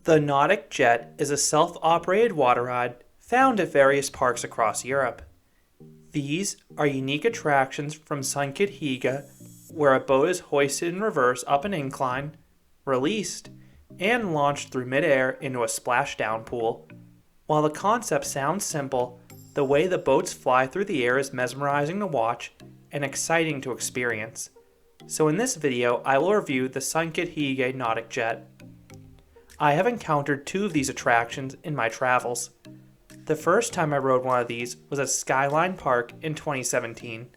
The Nautic Jet is a self-operated water ride found at various parks across Europe. These are unique attractions from Sunkit Higa, where a boat is hoisted in reverse up an incline, released, and launched through midair into a splashdown pool. While the concept sounds simple, the way the boats fly through the air is mesmerizing to watch and exciting to experience. So in this video, I will review the Sunkit Higa Nautic Jet. I have encountered two of these attractions in my travels. The first time I rode one of these was at Skyline Park in 2017.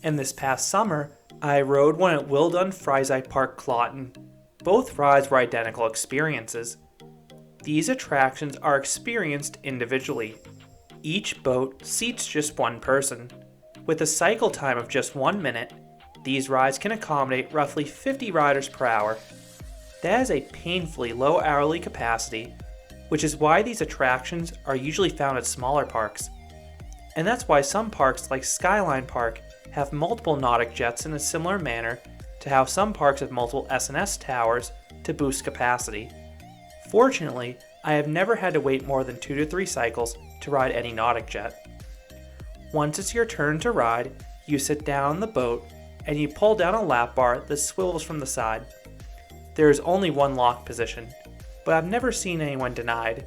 And this past summer, I rode one at Wildun Freizeit Park Kloten. Both rides were identical experiences. These attractions are experienced individually. Each boat seats just one person. With a cycle time of just 1 minute, these rides can accommodate roughly 50 riders per hour. That is a painfully low hourly capacity, which is why these attractions are usually found at smaller parks. And that's why some parks like Skyline Park have multiple Nautic Jets in a similar manner to how some parks have multiple S&S towers to boost capacity. Fortunately, I have never had to wait more than 2 to 3 cycles to ride any Nautic Jet. Once it's your turn to ride, you sit down on the boat and you pull down a lap bar that swivels from the side. There is only one lock position, but I've never seen anyone denied.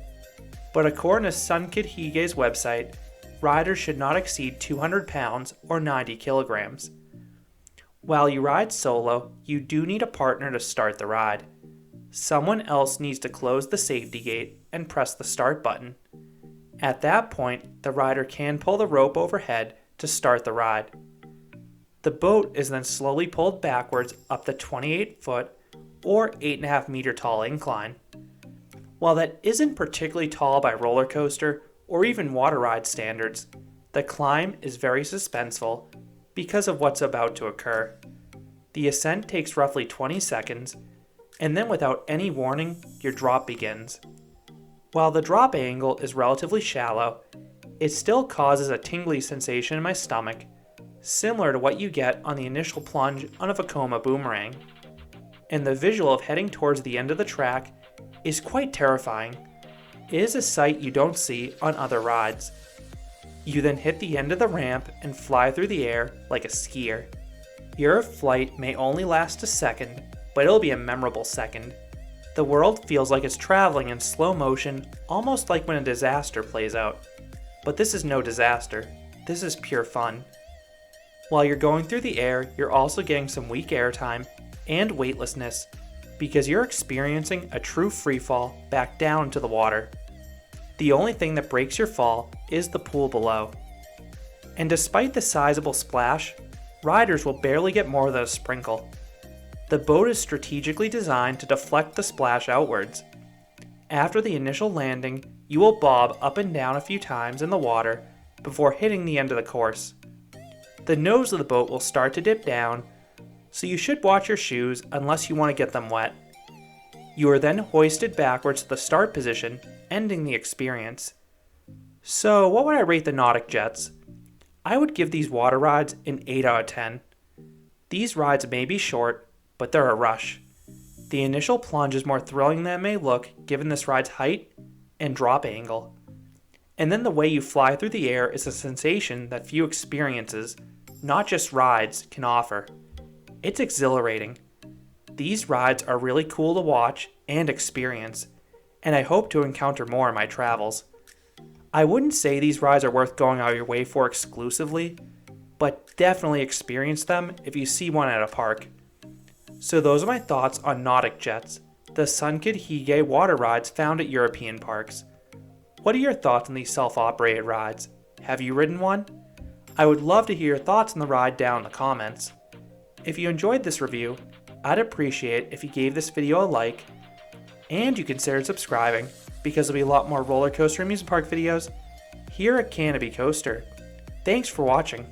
But according to Sunkit Higa's website, riders should not exceed 200 pounds or 90 kilograms. While you ride solo, you do need a partner to start the ride. Someone else needs to close the safety gate and press the start button. At that point, the rider can pull the rope overhead to start the ride. The boat is then slowly pulled backwards up the 28-foot or 8.5 meter tall incline. While that isn't particularly tall by roller coaster or even water ride standards, the climb is very suspenseful because of what's about to occur. The ascent takes roughly 20 seconds, and then without any warning, your drop begins. While the drop angle is relatively shallow, it still causes a tingly sensation in my stomach, similar to what you get on the initial plunge on a Vekoma boomerang. And the visual of heading towards the end of the track is quite terrifying. It is a sight you don't see on other rides. You then hit the end of the ramp and fly through the air like a skier. Your flight may only last a second, but it'll be a memorable second. The world feels like it's traveling in slow motion, almost like when a disaster plays out. But this is no disaster. This is pure fun. While you're going through the air, you're also getting some weak airtime and weightlessness because you're experiencing a true freefall back down into the water. The only thing that breaks your fall is the pool below. And despite the sizable splash, riders will barely get more than a sprinkle. The boat is strategically designed to deflect the splash outwards. After the initial landing, you will bob up and down a few times in the water before hitting the end of the course. The nose of the boat will start to dip down, so you should watch your shoes unless you want to get them wet. You are then hoisted backwards to the start position, ending the experience. So what would I rate the Nautic Jets? I would give these water rides an 8 out of 10. These rides may be short, but they're a rush. The initial plunge is more thrilling than it may look given this ride's height and drop angle. And then the way you fly through the air is a sensation that few experiences, not just rides, can offer. It's exhilarating. These rides are really cool to watch and experience, and I hope to encounter more in my travels. I wouldn't say these rides are worth going out of your way for exclusively, but definitely experience them if you see one at a park. So those are my thoughts on Nautic Jets, the Sunkit Higa water rides found at European parks. What are your thoughts on these self-operated rides? Have you ridden one? I would love to hear your thoughts on the ride down in the comments. If you enjoyed this review, I'd appreciate if you gave this video a like, and you considered subscribing because there'll be a lot more roller coaster and amusement park videos here at Canopy Coaster. Thanks for watching.